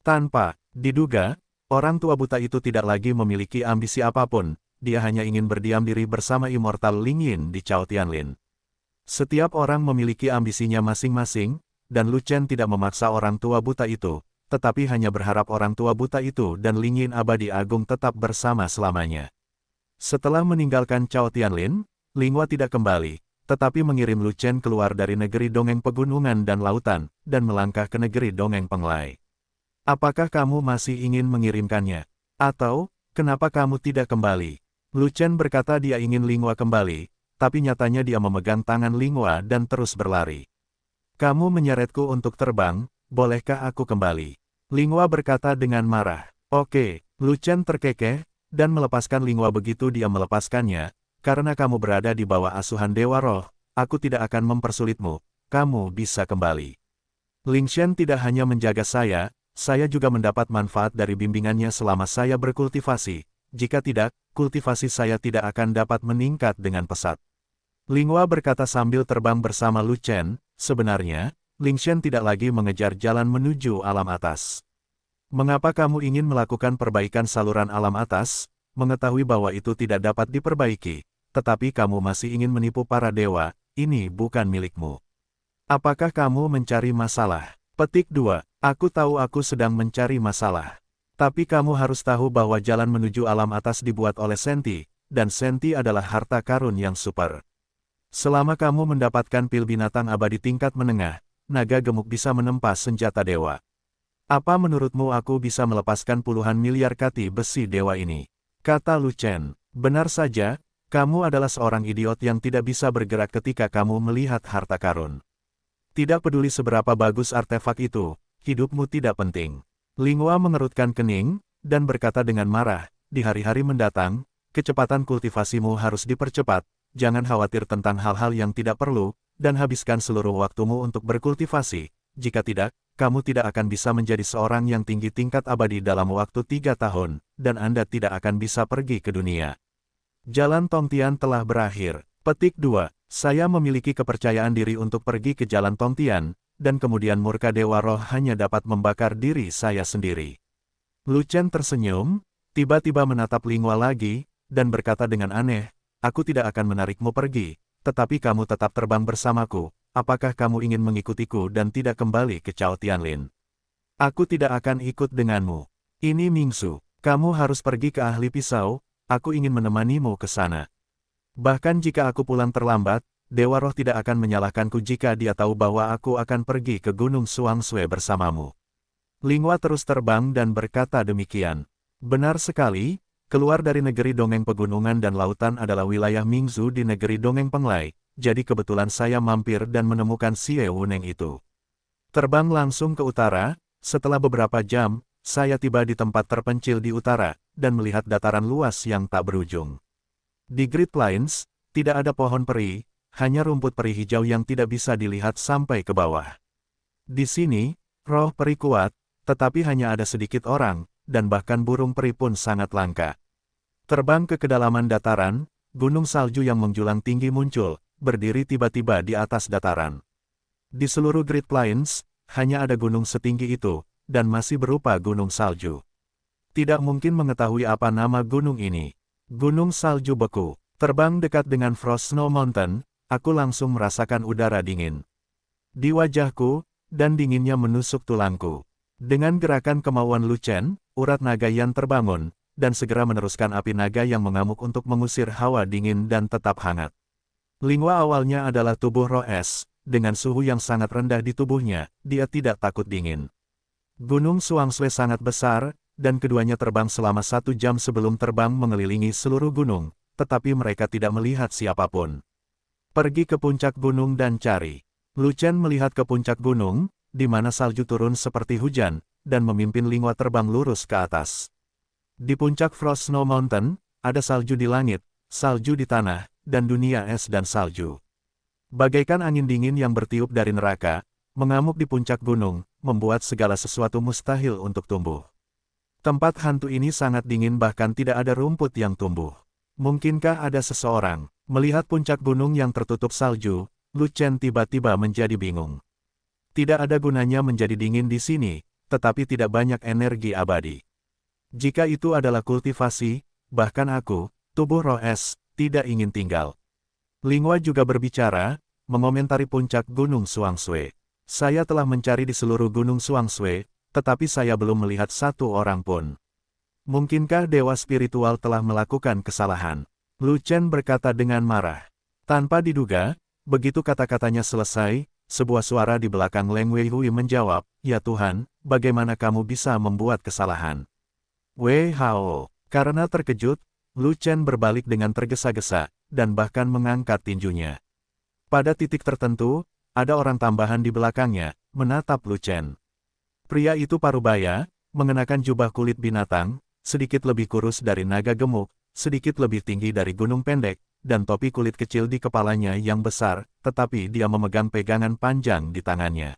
Tanpa diduga, orang tua buta itu tidak lagi memiliki ambisi apapun, dia hanya ingin berdiam diri bersama immortal Lingyin di Chao Tianlin. Setiap orang memiliki ambisinya masing-masing, dan Lu Chen tidak memaksa orang tua buta itu, tetapi hanya berharap orang tua buta itu dan Lingyin abadi agung tetap bersama selamanya. Setelah meninggalkan Chao Tianlin, Linghua tidak kembali, tetapi mengirim Lu Chen keluar dari negeri dongeng pegunungan dan lautan, dan melangkah ke negeri dongeng Penglai. Apakah kamu masih ingin mengirimkannya? Atau, kenapa kamu tidak kembali? Lu Chen berkata dia ingin Linghua kembali, tapi nyatanya dia memegang tangan Linghua dan terus berlari. Kamu menyeretku untuk terbang, bolehkah aku kembali? Linghua berkata dengan marah. Oke, Lu Chen terkekeh, dan melepaskan Linghua begitu dia melepaskannya, karena kamu berada di bawah asuhan Dewa Roh, aku tidak akan mempersulitmu, kamu bisa kembali. Ling Shen tidak hanya menjaga saya juga mendapat manfaat dari bimbingannya selama saya berkultivasi, jika tidak, kultivasi saya tidak akan dapat meningkat dengan pesat. Linghua berkata sambil terbang bersama Lu Chen, sebenarnya, Ling Shen tidak lagi mengejar jalan menuju alam atas. Mengapa kamu ingin melakukan perbaikan saluran alam atas, mengetahui bahwa itu tidak dapat diperbaiki, tetapi kamu masih ingin menipu para dewa, ini bukan milikmu. Apakah kamu mencari masalah? Petik 2. Aku tahu aku sedang mencari masalah. Tapi kamu harus tahu bahwa jalan menuju alam atas dibuat oleh Senti, dan Senti adalah harta karun yang super. Selama kamu mendapatkan pil binatang abadi tingkat menengah, naga gemuk bisa menempa senjata dewa. Apa menurutmu aku bisa melepaskan puluhan miliar kati besi dewa ini? Kata Lu Chen. Benar saja, kamu adalah seorang idiot yang tidak bisa bergerak ketika kamu melihat harta karun. Tidak peduli seberapa bagus artefak itu, hidupmu tidak penting. Linghua mengerutkan kening, dan berkata dengan marah, di hari-hari mendatang, kecepatan kultivasimu harus dipercepat, jangan khawatir tentang hal-hal yang tidak perlu, dan habiskan seluruh waktumu untuk berkultivasi. Jika tidak, kamu tidak akan bisa menjadi seorang yang tinggi tingkat abadi dalam waktu 3 tahun, dan Anda tidak akan bisa pergi ke dunia. Jalan Tongtian telah berakhir. Petik 2. Saya memiliki kepercayaan diri untuk pergi ke Jalan Tongtian, dan kemudian murka Dewa Roh hanya dapat membakar diri saya sendiri. Lu Chen tersenyum, tiba-tiba menatap Linghua lagi, dan berkata dengan aneh, aku tidak akan menarikmu pergi, tetapi kamu tetap terbang bersamaku. Apakah kamu ingin mengikutiku dan tidak kembali ke Chao Tianlin? Aku tidak akan ikut denganmu. Ini Mingsu, kamu harus pergi ke ahli pisau, aku ingin menemanimu ke sana. Bahkan jika aku pulang terlambat, Dewa Roh tidak akan menyalahkanku jika dia tahu bahwa aku akan pergi ke Gunung Suangsue bersamamu. Linghua terus terbang dan berkata demikian. Benar sekali, keluar dari negeri dongeng pegunungan dan lautan adalah wilayah Mingzu di negeri dongeng Penglai. Jadi kebetulan saya mampir dan menemukan Xie Wuneng itu. Terbang langsung ke utara, setelah beberapa jam, saya tiba di tempat terpencil di utara, dan melihat dataran luas yang tak berujung. Di Great Plains, tidak ada pohon peri, hanya rumput peri hijau yang tidak bisa dilihat sampai ke bawah. Di sini, roh peri kuat, tetapi hanya ada sedikit orang, dan bahkan burung peri pun sangat langka. Terbang ke kedalaman dataran, gunung salju yang menjulang tinggi muncul, berdiri tiba-tiba di atas dataran. Di seluruh Great Plains, hanya ada gunung setinggi itu, dan masih berupa gunung salju. Tidak mungkin mengetahui apa nama gunung ini. Gunung salju beku. Terbang dekat dengan Frost Snow Mountain, aku langsung merasakan udara dingin di wajahku, dan dinginnya menusuk tulangku. Dengan gerakan kemauan Lu Chen, urat naga Yan terbangun, dan segera meneruskan api naga yang mengamuk untuk mengusir hawa dingin dan tetap hangat. Lingua awalnya adalah tubuh roh es, dengan suhu yang sangat rendah di tubuhnya, dia tidak takut dingin. Gunung Suangsue sangat besar, dan keduanya terbang selama 1 jam sebelum terbang mengelilingi seluruh gunung, tetapi mereka tidak melihat siapapun. Pergi ke puncak gunung dan cari. Lu Chen melihat ke puncak gunung, di mana salju turun seperti hujan, dan memimpin Lingua terbang lurus ke atas. Di puncak Frost Snow Mountain, ada salju di langit, salju di tanah, dan dunia es dan salju. Bagaikan angin dingin yang bertiup dari neraka, mengamuk di puncak gunung, membuat segala sesuatu mustahil untuk tumbuh. Tempat hantu ini sangat dingin bahkan tidak ada rumput yang tumbuh. Mungkinkah ada seseorang? Melihat puncak gunung yang tertutup salju, Lu Chen tiba-tiba menjadi bingung. Tidak ada gunanya menjadi dingin di sini, tetapi tidak banyak energi abadi. Jika itu adalah kultivasi, bahkan aku, tubuh roh es, tidak ingin tinggal. Lingua juga berbicara, mengomentari puncak Gunung Suangsue. Saya telah mencari di seluruh Gunung Suangsue, tetapi saya belum melihat satu orang pun. Mungkinkah dewa spiritual telah melakukan kesalahan? Lu Chen berkata dengan marah. Tanpa diduga, begitu kata-katanya selesai, sebuah suara di belakang Leng Weihui menjawab, "Ya Tuhan, bagaimana kamu bisa membuat kesalahan?" Wei Hao. Karena terkejut, Lu Chen berbalik dengan tergesa-gesa, dan bahkan mengangkat tinjunya. Pada titik tertentu, ada orang tambahan di belakangnya, menatap Lu Chen. Pria itu parubaya, mengenakan jubah kulit binatang, sedikit lebih kurus dari naga gemuk, sedikit lebih tinggi dari gunung pendek, dan topi kulit kecil di kepalanya yang besar, tetapi dia memegang pegangan panjang di tangannya.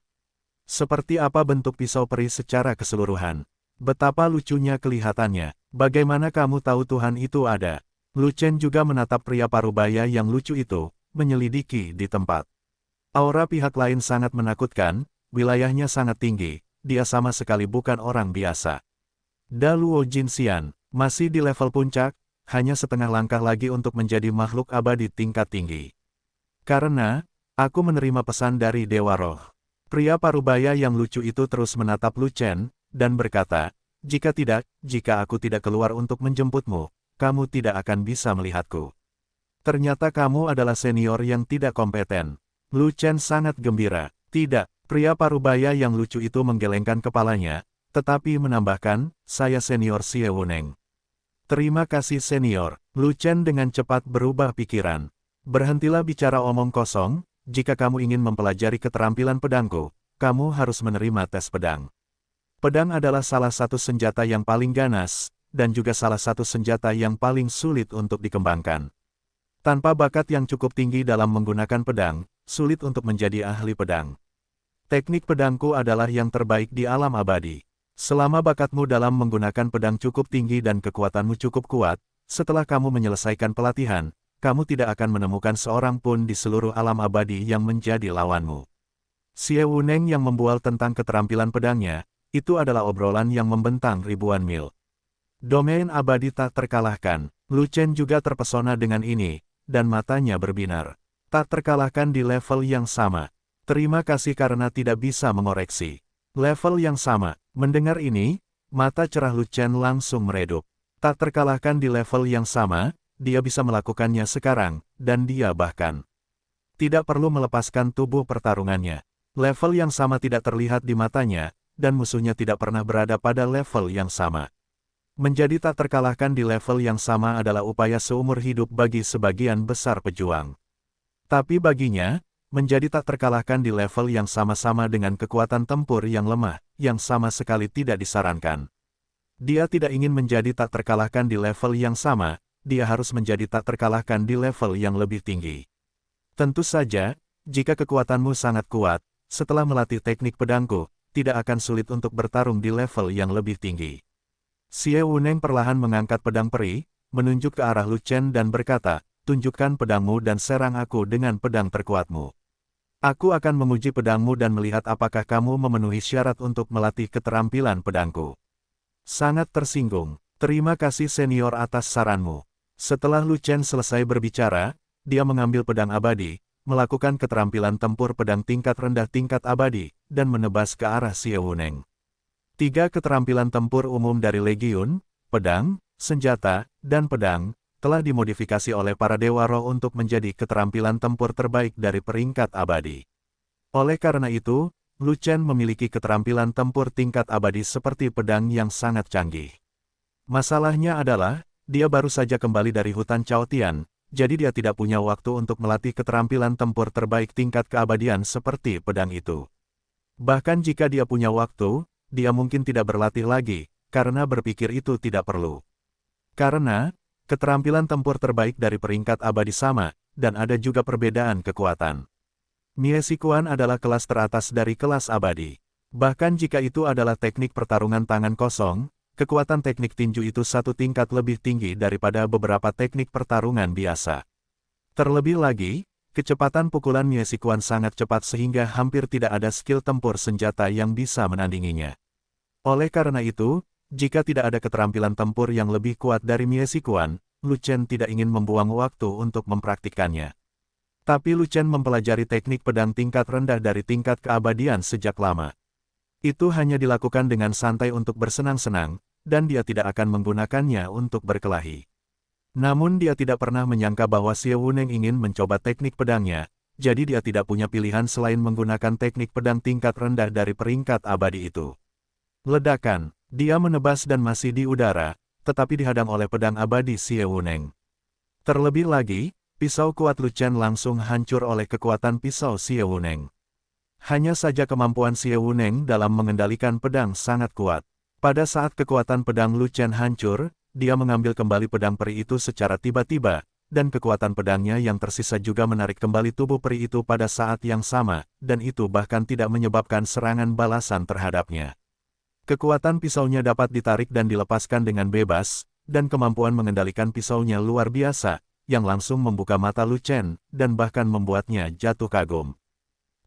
Seperti apa bentuk pisau peri secara keseluruhan? Betapa lucunya kelihatannya. Bagaimana kamu tahu Tuhan itu ada? Lu Chen juga menatap pria parubaya yang lucu itu, menyelidiki di tempat. Aura pihak lain sangat menakutkan, wilayahnya sangat tinggi, dia sama sekali bukan orang biasa. Da Luo Jinxian, masih di level puncak, hanya setengah langkah lagi untuk menjadi makhluk abadi tingkat tinggi. Karena, aku menerima pesan dari Dewa Roh. Pria parubaya yang lucu itu terus menatap Lu Chen, dan berkata, jika aku tidak keluar untuk menjemputmu, kamu tidak akan bisa melihatku. Ternyata kamu adalah senior yang tidak kompeten. Lu Chen sangat gembira. Tidak, pria parubaya yang lucu itu menggelengkan kepalanya, tetapi menambahkan, saya senior Xie Wuneng. Terima kasih senior. Lu Chen dengan cepat berubah pikiran. Berhentilah bicara omong kosong, jika kamu ingin mempelajari keterampilan pedangku, kamu harus menerima tes pedang. Pedang adalah salah satu senjata yang paling ganas, dan juga salah satu senjata yang paling sulit untuk dikembangkan. Tanpa bakat yang cukup tinggi dalam menggunakan pedang, sulit untuk menjadi ahli pedang. Teknik pedangku adalah yang terbaik di alam abadi. Selama bakatmu dalam menggunakan pedang cukup tinggi dan kekuatanmu cukup kuat, setelah kamu menyelesaikan pelatihan, kamu tidak akan menemukan seorang pun di seluruh alam abadi yang menjadi lawanmu. Xie Wuneng yang membual tentang keterampilan pedangnya, itu adalah obrolan yang membentang ribuan mil. Domain abadi tak terkalahkan. Lu Chen juga terpesona dengan ini, dan matanya berbinar. Tak terkalahkan di level yang sama. Terima kasih karena tidak bisa mengoreksi. Level yang sama. Mendengar ini, mata cerah Lu Chen langsung meredup. Tak terkalahkan di level yang sama, dia bisa melakukannya sekarang, dan dia bahkan tidak perlu melepaskan tubuh pertarungannya. Level yang sama tidak terlihat di matanya, dan musuhnya tidak pernah berada pada level yang sama. Menjadi tak terkalahkan di level yang sama adalah upaya seumur hidup bagi sebagian besar pejuang. Tapi baginya, menjadi tak terkalahkan di level yang sama-sama dengan kekuatan tempur yang lemah, yang sama sekali tidak disarankan. Dia tidak ingin menjadi tak terkalahkan di level yang sama, dia harus menjadi tak terkalahkan di level yang lebih tinggi. Tentu saja, jika kekuatanmu sangat kuat, setelah melatih teknik pedangku, tidak akan sulit untuk bertarung di level yang lebih tinggi. Xie Wuneng perlahan mengangkat pedang peri, menunjuk ke arah Lu Chen dan berkata, tunjukkan pedangmu dan serang aku dengan pedang terkuatmu. Aku akan menguji pedangmu dan melihat apakah kamu memenuhi syarat untuk melatih keterampilan pedangku. Sangat tersinggung. Terima kasih senior atas saranmu. Setelah Lu Chen selesai berbicara, dia mengambil pedang abadi, melakukan keterampilan tempur pedang tingkat rendah tingkat abadi, dan menebas ke arah Xie Wuneng. 3 keterampilan tempur umum dari Legiun, pedang, senjata, dan pedang, telah dimodifikasi oleh para dewa roh untuk menjadi keterampilan tempur terbaik dari peringkat abadi. Oleh karena itu, Lu Chen memiliki keterampilan tempur tingkat abadi seperti pedang yang sangat canggih. Masalahnya adalah, dia baru saja kembali dari hutan Chaotian, jadi dia tidak punya waktu untuk melatih keterampilan tempur terbaik tingkat keabadian seperti pedang itu. Bahkan jika dia punya waktu, dia mungkin tidak berlatih lagi, karena berpikir itu tidak perlu. Karena, keterampilan tempur terbaik dari peringkat abadi sama, dan ada juga perbedaan kekuatan. Mie Xikuan adalah kelas teratas dari kelas abadi. Bahkan jika itu adalah teknik pertarungan tangan kosong, kekuatan teknik tinju itu satu tingkat lebih tinggi daripada beberapa teknik pertarungan biasa. Terlebih lagi, kecepatan pukulan Mie Xikuan sangat cepat sehingga hampir tidak ada skill tempur senjata yang bisa menandinginya. Oleh karena itu, jika tidak ada keterampilan tempur yang lebih kuat dari Mie Xikuan, Lu Chen tidak ingin membuang waktu untuk mempraktikkannya. Tapi Lu Chen mempelajari teknik pedang tingkat rendah dari tingkat keabadian sejak lama. Itu hanya dilakukan dengan santai untuk bersenang-senang, dan dia tidak akan menggunakannya untuk berkelahi. Namun dia tidak pernah menyangka bahwa Xie Wuneng ingin mencoba teknik pedangnya, jadi dia tidak punya pilihan selain menggunakan teknik pedang tingkat rendah dari peringkat abadi itu. Ledakan, dia menebas dan masih di udara, tetapi dihadang oleh pedang abadi Xie Wuneng. Terlebih lagi, pisau kuat Lu Chen langsung hancur oleh kekuatan pisau Xie Wuneng. Hanya saja kemampuan Xie Wuneng dalam mengendalikan pedang sangat kuat. Pada saat kekuatan pedang Lu Chen hancur, dia mengambil kembali pedang peri itu secara tiba-tiba, dan kekuatan pedangnya yang tersisa juga menarik kembali tubuh peri itu pada saat yang sama, dan itu bahkan tidak menyebabkan serangan balasan terhadapnya. Kekuatan pisaunya dapat ditarik dan dilepaskan dengan bebas, dan kemampuan mengendalikan pisaunya luar biasa, yang langsung membuka mata Lu Chen, dan bahkan membuatnya jatuh kagum.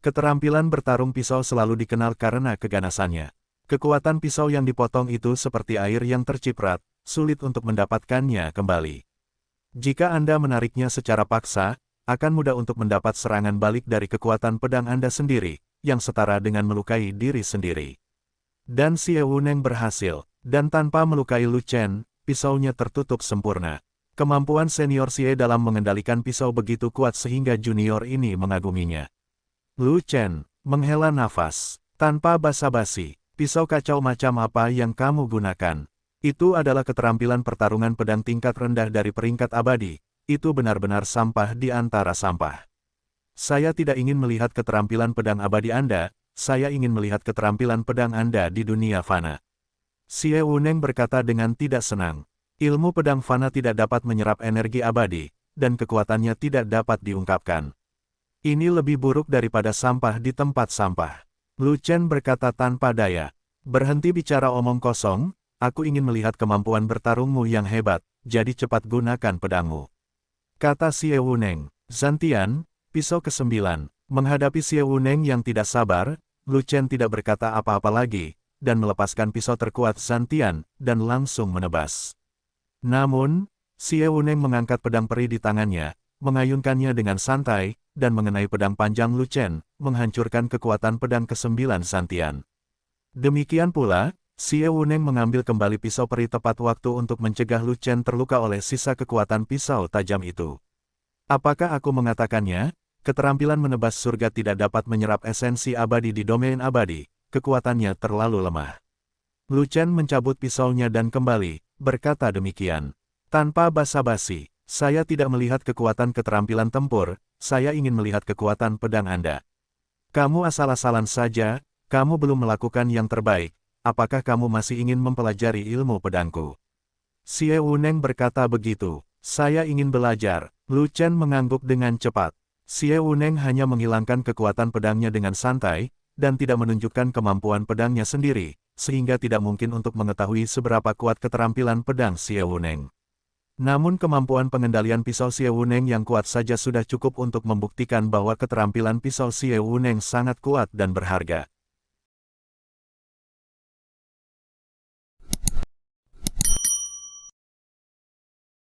Keterampilan bertarung pisau selalu dikenal karena keganasannya. Kekuatan pisau yang dipotong itu seperti air yang terciprat, sulit untuk mendapatkannya kembali. Jika Anda menariknya secara paksa, akan mudah untuk mendapat serangan balik dari kekuatan pedang Anda sendiri, yang setara dengan melukai diri sendiri. Dan Xie Wuneng berhasil, dan tanpa melukai Lu Chen, pisaunya tertutup sempurna. Kemampuan senior Xie dalam mengendalikan pisau begitu kuat sehingga junior ini mengaguminya. Lu Chen menghela nafas. Tanpa basa-basi, pisau kacau macam apa yang kamu gunakan? Itu adalah keterampilan pertarungan pedang tingkat rendah dari peringkat abadi. Itu benar-benar sampah di antara sampah. Saya tidak ingin melihat keterampilan pedang abadi Anda, saya ingin melihat keterampilan pedang Anda di dunia fana. Xie Wuneng berkata dengan tidak senang. Ilmu pedang fana tidak dapat menyerap energi abadi, dan kekuatannya tidak dapat diungkapkan. Ini lebih buruk daripada sampah di tempat sampah. Lu Chen berkata tanpa daya. Berhenti bicara omong kosong, aku ingin melihat kemampuan bertarungmu yang hebat, jadi cepat gunakan pedangmu. Kata Xie Wuneng. Zantian, pisau ke-9. Menghadapi Xie Wuneng yang tidak sabar, Lu Chen tidak berkata apa-apa lagi, dan melepaskan pisau terkuat Zantian, dan langsung menebas. Namun, Xie Wuneng mengangkat pedang peri di tangannya, mengayunkannya dengan santai, dan mengenai pedang panjang Lu Chen, menghancurkan kekuatan pedang ke-9 Zantian. Demikian pula, Xie Wuneng mengambil kembali pisau peri tepat waktu untuk mencegah Lu Chen terluka oleh sisa kekuatan pisau tajam itu. Apakah aku mengatakannya? Keterampilan menebas surga tidak dapat menyerap esensi abadi di domain abadi, kekuatannya terlalu lemah. Lu Chen mencabut pisaunya dan kembali, berkata demikian. Tanpa basa-basi, saya tidak melihat kekuatan keterampilan tempur, saya ingin melihat kekuatan pedang Anda. Kamu asal-asalan saja, kamu belum melakukan yang terbaik, apakah kamu masih ingin mempelajari ilmu pedangku? Xie Wuneng berkata begitu. Saya ingin belajar. Lu Chen mengangguk dengan cepat. Xie Wuneng hanya menghilangkan kekuatan pedangnya dengan santai, dan tidak menunjukkan kemampuan pedangnya sendiri, sehingga tidak mungkin untuk mengetahui seberapa kuat keterampilan pedang Xie Wuneng. Namun kemampuan pengendalian pisau Xie Wuneng yang kuat saja sudah cukup untuk membuktikan bahwa keterampilan pisau Xie Wuneng sangat kuat dan berharga.